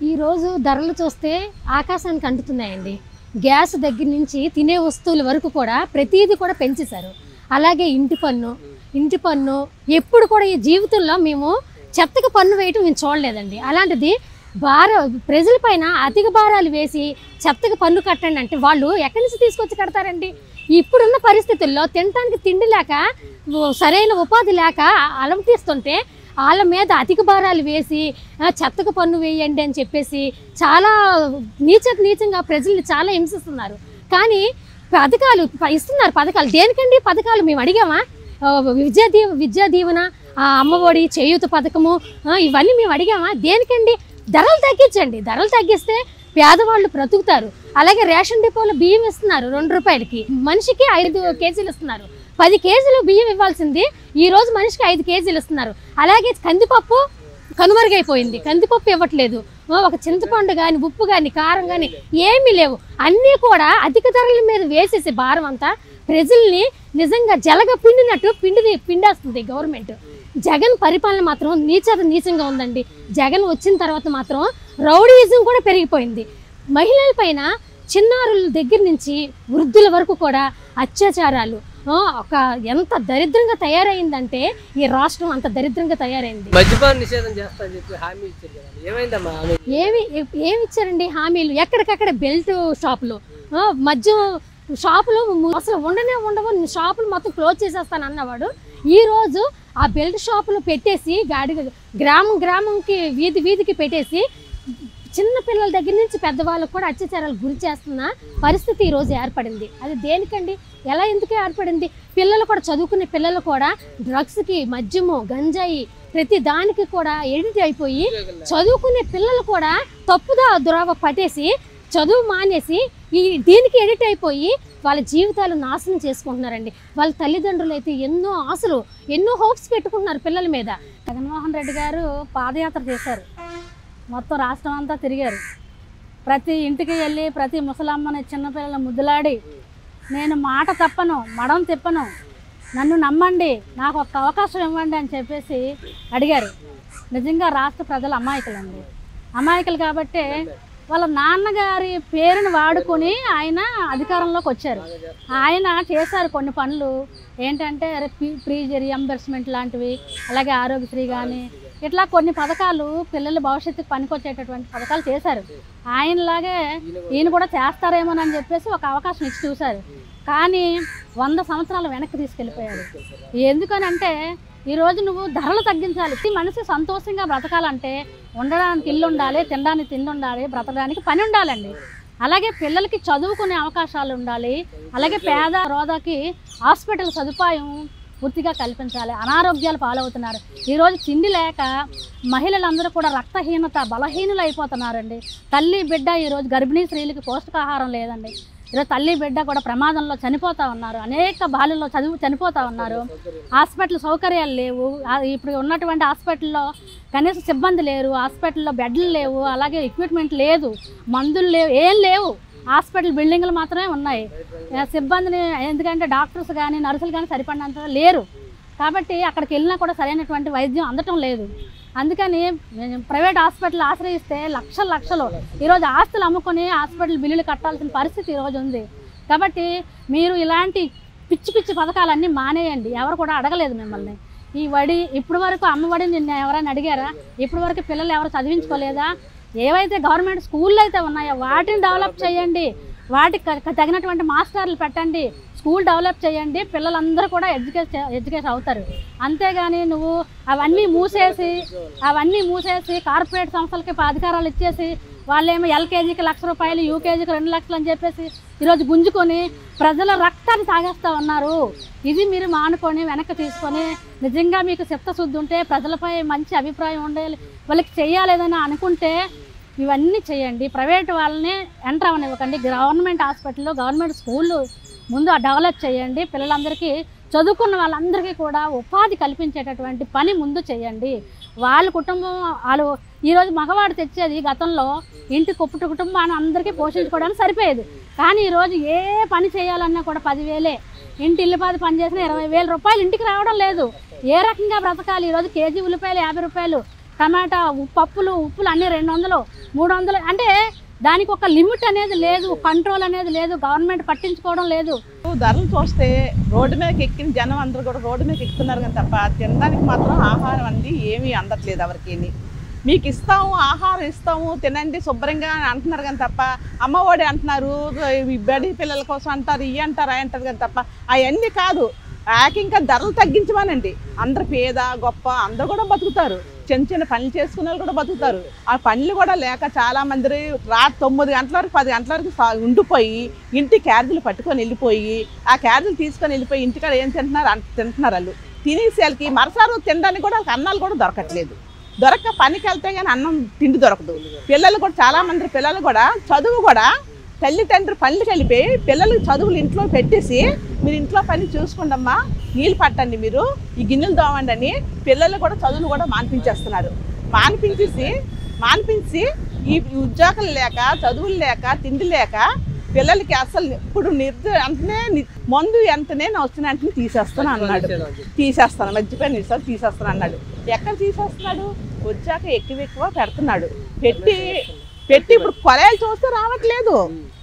ఈరోజు ధరలు చూస్తే ఆకాశానికి అంటుతున్నాయండి. గ్యాస్ దగ్గర నుంచి తినే వస్తువుల వరకు కూడా ప్రతిదీ కూడా పెంచేశారు. అలాగే ఇంటి పన్ను ఎప్పుడు కూడా ఈ జీవితంలో మేము చెత్తకు పన్ను వేయటం మేము చూడలేదండి. అలాంటిది ప్రజలపైన అధిక భారాలు వేసి చెత్తకు పన్ను కట్టండి అంటే వాళ్ళు ఎక్కడి నుంచి తీసుకొచ్చి కడతారండి? ఇప్పుడున్న పరిస్థితుల్లో తినడానికి తిండి లేక సరైన ఉపాధి లేక అలమటిస్తుంటే వాళ్ళ మీద అధిక భారాలు వేసి చెత్తకు పన్ను వేయండి అని చెప్పేసి చాలా నీచంగా ప్రజల్ని చాలా హింసిస్తున్నారు. కానీ పథకాలు ఇస్తున్నారు. పథకాలు దేనికండి? పథకాలు మేము అడిగామా? విద్యా దీవెన, అమ్మఒడి, చేయూత పథకము ఇవన్నీ మేము అడిగామా? దేనికండి? ధరలు తగ్గించండి. ధరలు తగ్గిస్తే పేదవాళ్ళు బ్రతుకుతారు. అలాగే రేషన్ డిపోలో బియ్యం ఇస్తున్నారు 2 రూపాయలకి, మనిషికి 5 కేజీలు ఇస్తున్నారు. 10 కేజీలు బియ్యం ఇవ్వాల్సింది ఈరోజు మనిషికి 5 కేజీలు ఇస్తున్నారు. అలాగే కందిపప్పు కనుమరుగైపోయింది, కందిపప్పు ఇవ్వట్లేదు. ఒక చింతపండు కానీ, ఉప్పు కానీ, కారం కానీ ఏమీ లేవు. అన్నీ కూడా అధిక ధరల మీద వేసేసి భారం అంతా ప్రజల్ని నిజంగా జలగ పిండినట్టు పిండేస్తుంది గవర్నమెంట్. జగన్ పరిపాలన మాత్రం నీచంగా ఉందండి. జగన్ వచ్చిన తర్వాత మాత్రం రౌడీయిజం కూడా పెరిగిపోయింది. మహిళల పైన చిన్నారుల దగ్గర నుంచి వృద్ధుల వరకు కూడా అత్యాచారాలు ఎంత దరిద్రంగా తయారైందంటే ఈ రాష్ట్రం అంత దరిద్రంగా తయారైంది. మద్యపాన నిషేధం చేస్తారని చెప్పి హామీ ఇచ్చారు కదా, ఏమైందమ్మా? ఏమి ఇచ్చారండి హామీలు? ఎక్కడికక్కడ బెల్ట్ షాపులు, మద్యం షాపులు అసలు ఉండవు. షాపులు మొత్తం క్లోజ్ చేసేస్తాను అన్నవాడు ఈరోజు ఆ బెల్ట్ షాపులు పెట్టేసి గ్రామంకి వీధికి పెట్టేసి చిన్న పిల్లల దగ్గర నుంచి పెద్దవాళ్ళకు కూడా అత్యాచారాలు గురి చేస్తున్న పరిస్థితి ఈరోజు ఏర్పడింది. అది దేనికండి? ఎందుకు ఏర్పడింది? పిల్లలు కూడా, చదువుకునే పిల్లలు కూడా డ్రగ్స్కి, మద్యము, గంజాయి ప్రతి దానికి కూడా ఎడిట్ అయిపోయి చదువుకునే పిల్లలు కూడా తప్పుదా దురావ పట్టేసి చదువు మానేసి దీనికి ఎడిట్ అయిపోయి వాళ్ళ జీవితాలు నాశనం చేసుకుంటున్నారండి. వాళ్ళ తల్లిదండ్రులు అయితే ఎన్నో ఆశలు, ఎన్నో హోప్స్ పెట్టుకుంటున్నారు పిల్లల మీద. జగన్మోహన్ రెడ్డి గారు పాదయాత్ర చేశారు, మొత్తం రాష్ట్రం అంతా తిరిగారు. ప్రతి ఇంటికి వెళ్ళి ప్రతి ముసలమ్మని, చిన్నపిల్లల ముద్దులాడి నేను మాట తప్పను, మడం తిప్పను, నన్ను నమ్మండి, నాకు ఒక అవకాశం ఇవ్వండి అని చెప్పేసి అడిగారు. నిజంగా రాష్ట్ర ప్రజలు అమాయకులండి. అమాయకులు కాబట్టే వాళ్ళ నాన్నగారి పేరుని వాడుకొని ఆయన అధికారంలోకి వచ్చారు. ఆయన చేశారు కొన్ని పనులు. ఏంటంటే ప్రీజ్ రీఎంబర్స్మెంట్ లాంటివి, అలాగే ఆరోగ్యశ్రీ కానీ ఇట్లా కొన్ని పథకాలు పిల్లల భవిష్యత్తుకు పనికొచ్చేటటువంటి పథకాలు చేశారు. ఆయనలాగే ఈయన కూడా చేస్తారేమోనని చెప్పేసి ఒక అవకాశం ఇచ్చి చూశారు. కానీ 100 సంవత్సరాలు వెనక్కి తీసుకెళ్ళిపోయాడు. ఎందుకనంటే ఈరోజు నువ్వు ధరలు తగ్గించాలి. మనిషి సంతోషంగా బ్రతకాలంటే ఉండడానికి ఇల్లు ఉండాలి, తినడానికి తిండి ఉండాలి, బ్రతకడానికి పని ఉండాలండి. అలాగే పిల్లలకి చదువుకునే అవకాశాలు ఉండాలి. అలాగే పేద రోదకి హాస్పిటల్ సదుపాయం పూర్తిగా కల్పించాలి. అనారోగ్యాలు పాలవుతున్నారు. ఈరోజు తిండి లేక మహిళలందరూ కూడా రక్తహీనత, బలహీనులు అయిపోతున్నారండి. తల్లి బిడ్డ ఈరోజు గర్భిణీ స్త్రీలకి పౌష్టికాహారం లేదండి. ఈరోజు తల్లి బిడ్డ కూడా ప్రమాదంలో చనిపోతూ ఉన్నారు. అనేక బాలుల్లో చనిపోతూ ఉన్నారు. హాస్పిటల్ సౌకర్యాలు లేవు. ఇప్పుడు ఉన్నటువంటి హాస్పిటల్లో కనీస సిబ్బంది లేరు, హాస్పిటల్లో బెడ్లు లేవు, అలాగే ఎక్విప్మెంట్ లేదు, మందులు లేవు, ఏం లేవు. హాస్పిటల్ బిల్డింగ్లు మాత్రమే ఉన్నాయి. సిబ్బందిని, ఎందుకంటే డాక్టర్స్ కానీ నర్సులు కానీ సరిపడినంత లేరు. కాబట్టి అక్కడికి వెళ్ళినా కూడా సరైనటువంటి వైద్యం అందటం లేదు. అందుకని ప్రైవేట్ హాస్పిటల్ ఆశ్రయిస్తే లక్షలు ఈరోజు ఆస్తులు అమ్ముకొని హాస్పిటల్ బిల్లులు కట్టాల్సిన పరిస్థితి ఈరోజు ఉంది. కాబట్టి మీరు ఇలాంటి పిచ్చి పథకాలన్నీ మానేయండి. ఎవరు కూడా అడగలేదు మిమ్మల్ని. ఈ వడి ఇప్పుడు వరకు అమ్మఒడి నిన్న ఎవరైనా అడిగారా? ఇప్పుడు వరకు పిల్లలు ఎవరు చదివించుకోలేదా? ఏవైతే గవర్నమెంట్ స్కూళ్ళు అయితే ఉన్నాయో వాటిని డెవలప్ చేయండి. వాటికి తగినటువంటి మాస్టర్లు పెట్టండి, స్కూల్ డెవలప్ చేయండి. పిల్లలందరూ కూడా ఎడ్యుకేషన్ అవుతారు. అంతేగాని నువ్వు అవన్నీ మూసేసి కార్పొరేట్ సంస్థలకి అధికారాలు ఇచ్చేసి వాళ్ళేమో ఎల్కేజీకి 1,00,000 రూపాయలు, యూకేజీకి 2 లక్షలు అని చెప్పేసి ఈరోజు గుంజుకొని ప్రజల రక్తాన్ని తాగేస్తూ ఉన్నారు. ఇది మీరు మానుకొని వెనక్కి తీసుకొని నిజంగా మీకు చిత్తశుద్ధి ఉంటే, ప్రజలపై మంచి అభిప్రాయం ఉండాలి, వాళ్ళకి చెయ్యాలేదని అనుకుంటే ఇవన్నీ చేయండి. ప్రైవేట్ వాళ్ళని ఎంటర్ అవ్వనివ్వకండి. గవర్నమెంట్ హాస్పిటల్లో, గవర్నమెంట్ స్కూళ్ళు ముందు డెవలప్ చేయండి. పిల్లలందరికీ, చదువుకున్న వాళ్ళందరికీ కూడా ఉపాధి కల్పించేటటువంటి పని ముందు చేయండి. వాళ్ళ కుటుంబం వాళ్ళు ఈరోజు మగవాడు తెచ్చేది గతంలో ఇంటి కుటుంబాన్ని అందరికీ పోషించుకోవడానికి సరిపోయేది. కానీ ఈరోజు ఏ పని చేయాలన్నా కూడా 10,000. ఇంటి ఇల్లుపాది పని చేసినా 20,000 రూపాయలు ఇంటికి రావడం లేదు. ఏ రకంగా బ్రతకాలి? ఈరోజు కేజీ ఉల్లిపాయలు 50 రూపాయలు, టమాటా పప్పులు ఉప్పులు అన్నీ 200 300 అంటే దానికి ఒక లిమిట్ అనేది లేదు, కంట్రోల్ అనేది లేదు, గవర్నమెంట్ పట్టించుకోవడం లేదు. ధరలు చూస్తే రోడ్డు మీదకి ఎక్కిన జనం అందరూ కూడా రోడ్డు మీదకి ఎక్కుతున్నారు కానీ తప్ప తినడానికి మాత్రం ఆహారం అనేది ఏమీ అందట్లేదు ఎవరికి. మీకు ఇస్తాము, ఆహారం ఇస్తాము, తినండి శుభ్రంగా అని అంటున్నారు కానీ తప్ప అమ్మఒడి అంటున్నారు, బడి పిల్లల కోసం అంటారు, ఇవి అంటారు అవి అంటారు కానీ తప్ప అవన్నీ కాదు. ఇంకా ధరలు తగ్గించమనండి. అందరు పేద గొప్ప అందరూ కూడా బతుకుతారు, చిన్న చిన్న పనులు చేసుకునే వాళ్ళు కూడా బతుకుతారు. ఆ పనులు కూడా లేక చాలామంది రాత్రి 9 గంటల వరకు 10 గంటల వరకు ఉండిపోయి ఇంటి క్యారేజీలు పట్టుకొని వెళ్ళిపోయి ఆ క్యారేజీలు తీసుకొని వెళ్ళిపోయి ఇంటికాడ ఏం తింటున్నారు వాళ్ళు. తినేసి వాళ్ళకి మరసారు తినడానికి కూడా వాళ్ళకి అన్నాలు కూడా దొరకట్లేదు. దొరక్క పనికి వెళ్తే కానీ అన్నం తిండి దొరకదు. పిల్లలు కూడా చాలామంది పిల్లలు కూడా చదువు కూడా తల్లిదండ్రులు పనులకు వెళ్ళిపోయి పిల్లలకు చదువులు ఇంట్లో పెట్టేసి మీరు ఇంట్లో పని చూసుకోండమ్మా, నీళ్ళు పట్టండి, మీరు ఈ గిన్నెలు దోవండి అని పిల్లలు కూడా చదువులు కూడా మాన్పించేస్తున్నారు. మాన్పించి ఈ ఉద్యోగాలు లేక చదువులు లేక తిండి లేక పిల్లలకి అసలు ఇప్పుడు అంటనే మందు వెంటనే వచ్చిన వెంటనే తీసేస్తాను అన్నాడు. తీసేస్తాను మర్చిపోయిన నిమిషాలు తీసేస్తాను అన్నాడు. ఎక్కడ తీసేస్తున్నాడు? వచ్చాక ఎక్కువ పెడుతున్నాడు. పెట్టి ఇప్పుడు కొలయాలు చూస్తే రావట్లేదు.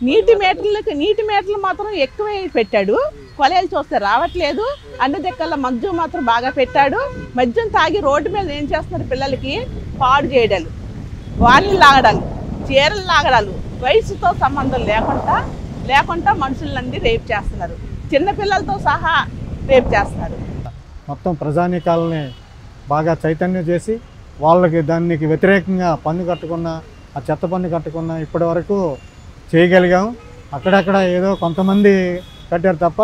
నీటి మీటర్లు మాత్రం ఎక్కువ పెట్టాడు, కొలయాలు చూస్తే రావట్లేదు. అన్ని దిక్కల మద్యం మాత్రం బాగా పెట్టాడు. మద్యం తాగి రోడ్డు మీద ఏం చేస్తున్నారు? పిల్లలకి పాడు చేయడాలు, వాణిలు లాగడాలు, చీరలు లాగడాలు, వయసుతో సంబంధం లేకుండా మనుషులన్నీ రేప్ చేస్తున్నారు. చిన్నపిల్లలతో సహా రేప్ చేస్తున్నారు. మొత్తం ప్రజానీకాలని బాగా చైతన్యం చేసి వాళ్ళకి దానికి వ్యతిరేకంగా పన్ను కట్టుకున్న, ఆ చెత్త పన్ను కట్టుకున్న ఇప్పటి వరకు చేయగలిగాం. అక్కడక్కడ ఏదో కొంతమంది కట్టారు తప్ప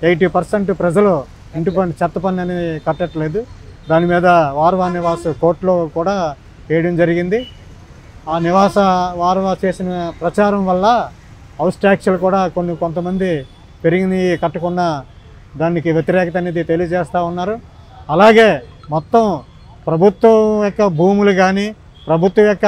80% ప్రజలు ఇంటి పన్ను చెత్త పన్ను అనేది కట్టట్లేదు. దాని మీద వారవా నివాస కోర్టులో కూడా వేయడం జరిగింది. ఆ వారవా చేసిన ప్రచారం వల్ల హౌస్ ట్యాక్స్లు కూడా కొంతమంది పెరిగినవి కట్టకుండా దానికి వ్యతిరేకత అనేది తెలియజేస్తూ ఉన్నారు. అలాగే మొత్తం ప్రభుత్వం యొక్క భూములు కానీ ప్రభుత్వం యొక్క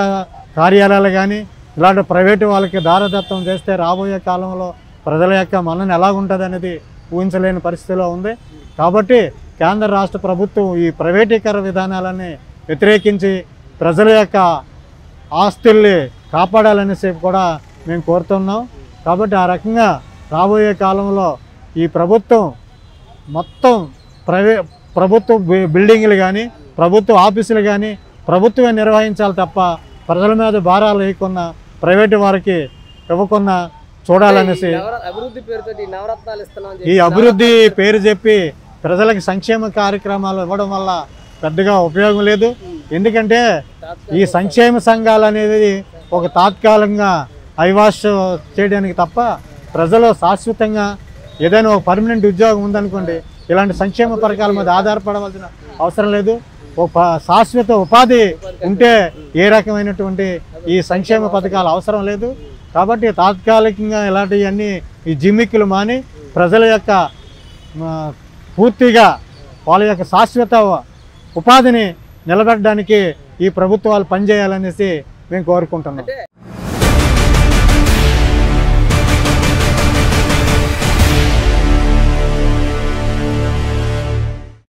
కార్యాలయాలు కానీ ఇలాంటి ప్రైవేటు వాళ్ళకి దారదత్తం చేస్తే రాబోయే కాలంలో ప్రజల యొక్క మన్నన ఎలా ఉంటుంది అనేది ఊహించలేని పరిస్థితిలో ఉంది. కాబట్టి కేంద్ర రాష్ట్ర ప్రభుత్వం ఈ ప్రైవేటీకరణ విధానాలని వ్యతిరేకించి ప్రజల యొక్క ఆస్తుల్ని కాపాడాలనేసి కూడా మేము కోరుతున్నాం. కాబట్టి ఆ రకంగా రాబోయే కాలంలో ఈ ప్రభుత్వం మొత్తం ప్రభుత్వ బిల్డింగ్లు కానీ ప్రభుత్వ ఆఫీసులు కానీ ప్రభుత్వమే నిర్వహించాలి తప్ప ప్రజల మీద భారాలు వేయకుండా ప్రైవేటు వారికి ఇవ్వకుండా చూడాలనేసి ఈ అభివృద్ధి పేరు చెప్పి ప్రజలకు సంక్షేమ కార్యక్రమాలు ఇవ్వడం వల్ల పెద్దగా ఉపయోగం లేదు. ఎందుకంటే ఈ సంక్షేమ సంఘాలు అనేది ఒక తాత్కాలికంగా ఐవాష్ చేయడానికి తప్ప ప్రజలు శాశ్వతంగా ఏదైనా ఒక పర్మనెంట్ ఉద్యోగం ఉందనుకోండి ఇలాంటి సంక్షేమ పథకాల మీద ఆధారపడవలసిన అవసరం లేదు. ఒక శాశ్వత ఉపాధి ఉంటే ఏ రకమైనటువంటి ఈ సంక్షేమ పథకాలు అవసరం లేదు. కాబట్టి తాత్కాలికంగా ఇలాంటివన్నీ ఈ జిమ్మిక్కులు మాని ప్రజల యొక్క పూర్తిగా వాళ్ళ యొక్క శాశ్వత ఉపాధిని నిలబెట్టడానికి ఈ ప్రభుత్వాలు పనిచేయాలనేసి మేము కోరుకుంటున్నాం.